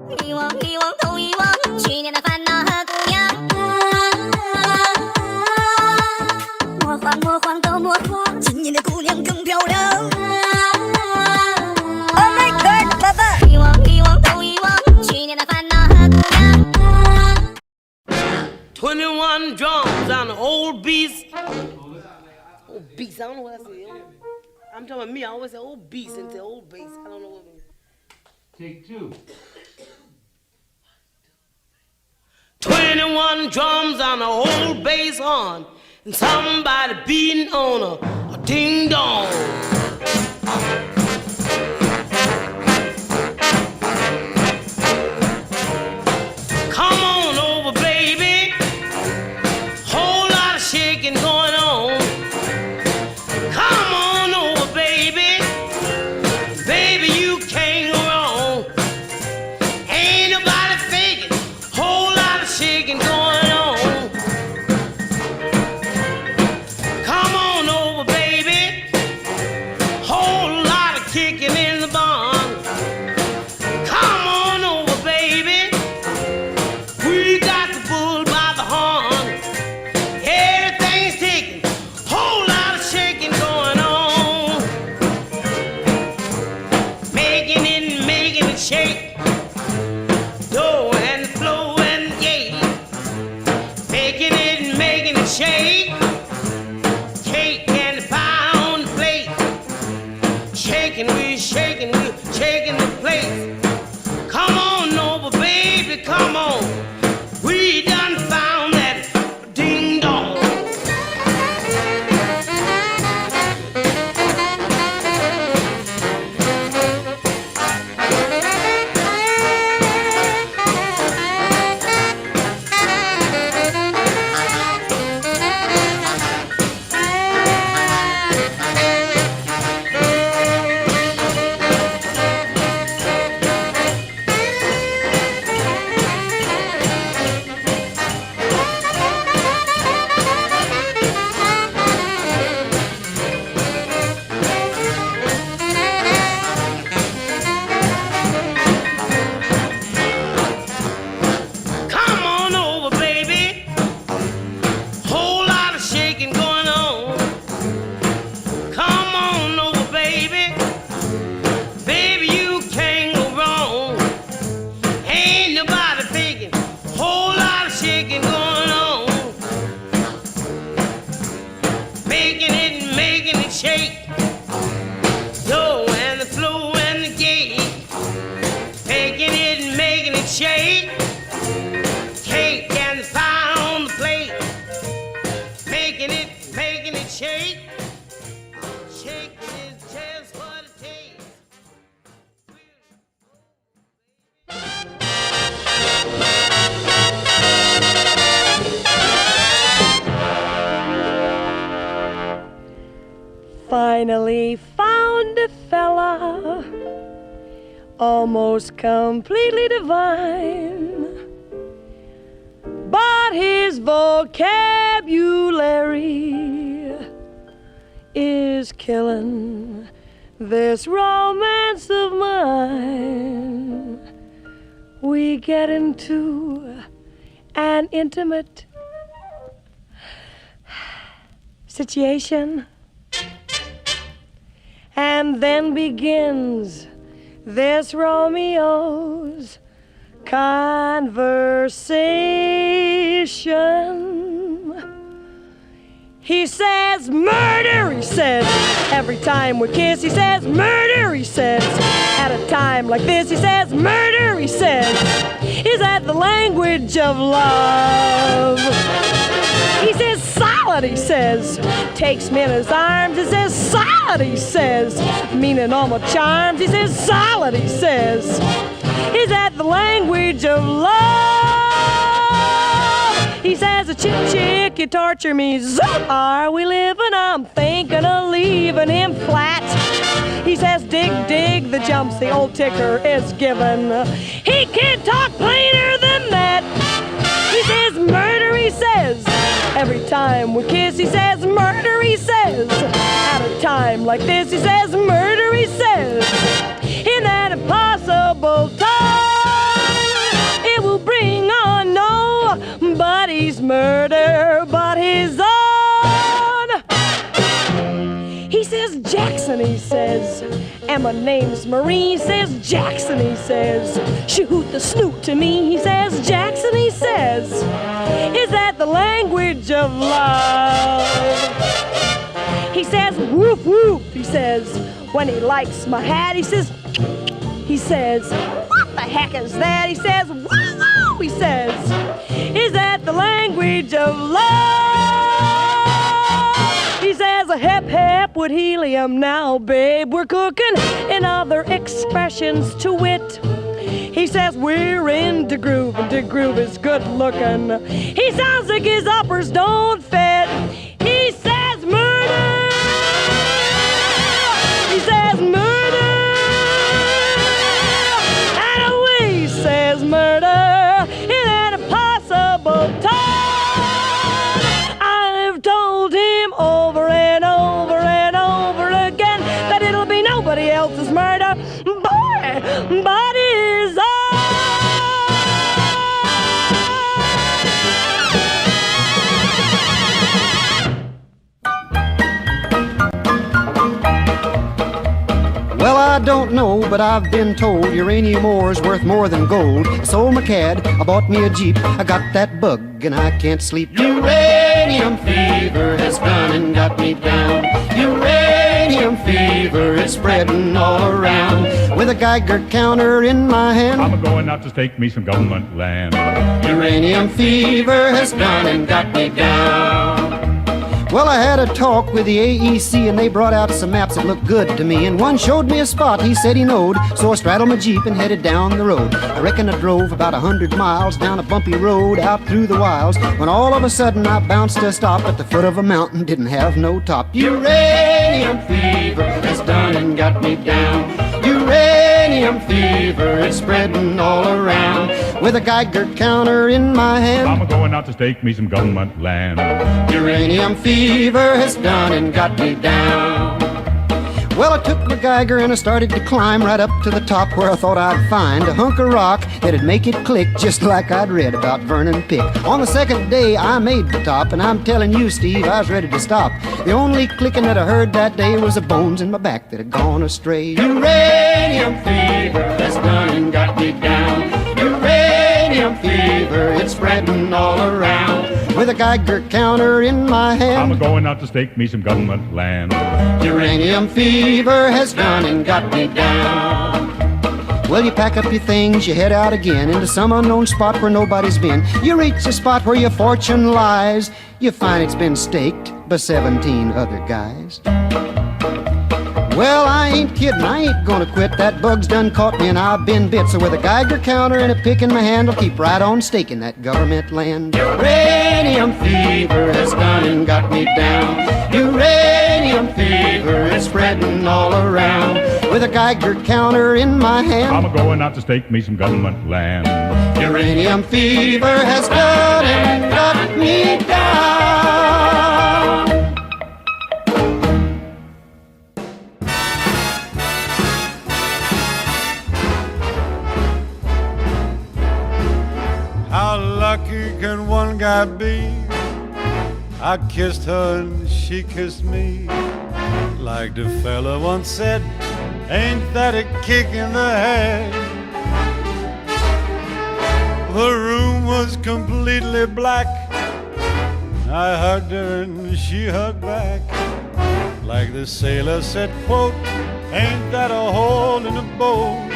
遗忘遗忘都遗忘去年的烦恼和姑娘，魔幻魔幻都魔幻，今年的姑娘更漂亮。Oh my god， 爸爸！遗忘遗忘都遗忘去年的烦恼和姑娘。21 drums on the old beast. Old beast, I don't know what I said. I'm talking about me, I always say old beast into old bass. I don't know what it means. Take two. 21 drums on the old bass horn, and somebody beating on a ding dong. Come on over, baby. Whole lot of shaking going on. Come on over, baby. Baby, you can't go wrong. Ain't nobody faking. Whole lot of shaking going on. Come on over, baby. Whole lot of kicking in the barn. Come on over, baby. We got the bull by the horn. Everything's ticking. Whole lot of shaking going on. Making it shake. Dough and the flow and the gate. Making it shake. Cake and the pie on the plate. Shaking, we shaking the place. Come on over, baby, come on. We done found that ding dong. Come on over, baby. Whole lot of shaking going on. Come on over, baby. Baby, you can't go wrong. Ain't nobody faking. Whole lot of shaking going on. Making it shake. Dough and the flow and the gate. Making it shake. Cake and the pie on the plate. Making it shake. Shaking is just what it takes. Finally found a fella, almost completely divine, but his vocabulary is killing this romance of mine. We get into an intimate situation, and then begins this Romeo's conversation. He says murder, he says, every time we kiss, he says murder, he says, at a time like this, he says murder, he says, is that the language of love? He says solid, he says, takes me in his arms, he says solid, he says, meaning all my charms, he says solid, he says, is that the language of love? He says, a chick, you torture me, zoop, are we living? I'm thinking of leaving him flat. He says, dig, the jumps the old ticker is given. He can't talk plainer than that. He says, murder, he says, every time we kiss, he says, murder, he says, at a time like this, he says, murder, he says, in that impossible time. murder, but his own. He says, Jackson, he says, and my name's Marie. He says, Jackson, he says, shoot the snoot to me. He says, Jackson, he says, is that the language of love? He says, whoop, whoop, he says, when he likes my hat. He says, what the heck is that? He says, woo, woo, he says, is that the language of love? He says, hep, hep with helium now, babe, we're cooking. In other expressions, to wit, he says, we're in the groove, and the groove is good looking. He sounds like his uppers don't fit. He says, murder. He says, murder. And away says murder in an impossible tone. I've told him over and over and over again that it'll be nobody else's murder, boy, but his own. Well, I don't know, but I've been told uranium ore is worth more than gold. I sold my cad, I bought me a Jeep, I got that bug and I can't sleep. Uranium fever has gone and got me down. Uranium fever is spreading all around. With a Geiger counter in my hand, I'm a-going out to stake me some government land. uranium fever has gone and got me down. Well, I had a talk with the AEC and they brought out some maps that looked good to me. And one showed me a spot he said he knowed, so I straddled my Jeep and headed down the road. I reckon I drove about 100 miles down a bumpy road out through the wilds, when all of a sudden I bounced to a stop at the foot of a mountain, didn't have no top. Uranium fever has done and got me down. Uranium fever is spreading all around. With a Geiger counter in my hand, I'm a-going out to stake me some government land. uranium fever has done and got me down. Well, I took my Geiger and I started to climb right up to the top, where I thought I'd find a hunk of rock that'd make it click just like I'd read about Vernon Pick. On the second day I made the top, and I'm telling you, Steve, I was ready to stop. The only clicking that I heard that day was the bones in my back that had gone astray. Uranium fever has done and got me down. Uranium fever, it's spreading all around. With a Geiger counter in my hand, I'm a-going out to stake me some government land. uranium fever has gone and got me down. Well, you pack up your things, you head out again into some unknown spot where nobody's been. You reach the spot where your fortune lies. You find it's been staked by 17 other guys. Well, I ain't kidding, I ain't gonna quit. That bug's done caught me and I've been bit. So with a Geiger counter and a pick in my hand, I'll keep right on staking that government land. Uranium fever has gone and got me down. Uranium fever is spreading all around. With a Geiger counter in my hand, I'm a-going out to stake me some government land. uranium fever has gone and got me down. How lucky can one guy be? I kissed her and she kissed me. Like the fella once said, ain't that a kick in the head? The room was completely black. I hugged her and she hugged back. Like the sailor said, quote, ain't that a hole in the boat?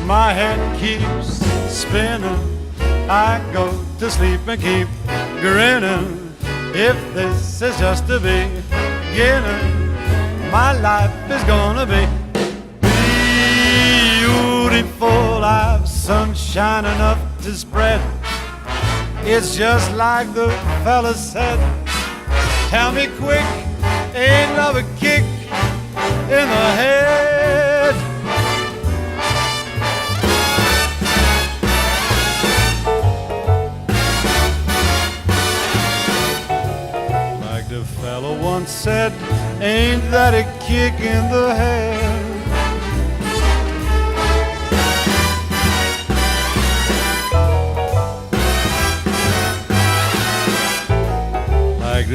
My head keeps spinning, I go to sleep and keep grinning. If this is just the beginning, my life is gonna be beautiful. I've sunshine enough to spread. It's just like the fella said. Tell me quick, ain't love a kick in the head? The fellow once said, ain't that a kick in the head?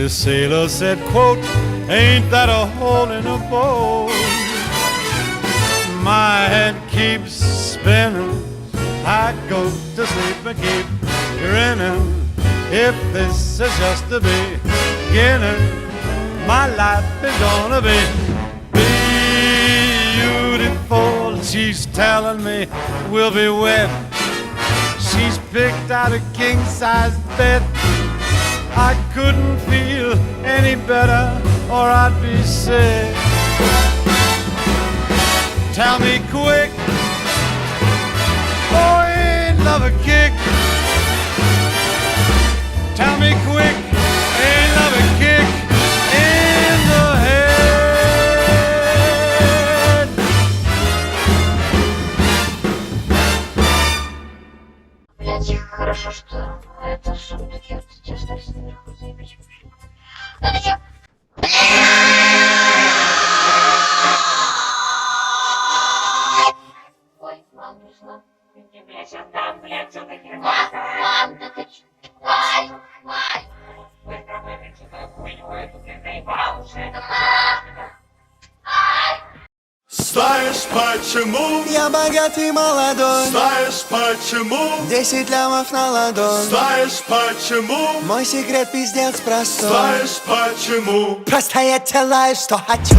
The sailor said, quote, ain't that a hole in a boat? My head keeps spinning, I go to sleep and keep grinning. If this is just the beginning, my life is gonna be beautiful. She's telling me we'll be wed. She's picked out a king-size bed. I couldn't feel any better or I'd be sick. Tell me quick, oh, ain't love a kick? Tell me quick, ain't love a kick in the head? Блять, хорошо, что это шум идет. Сейчас так снегу заебись. Ой, мам, пришла. Я, блядь, отдам, блядь, что ты не мам, да ты чё? Ай, ай. Вы пробуете эту хуйню, эту ты заебал уже. Ай. Знаешь почему? Я богатый молодой. Знаешь почему? 10 лямов на ладонь. Знаешь почему? Мой секрет пиздец простой. Знаешь почему? Просто я делаю, что хочу.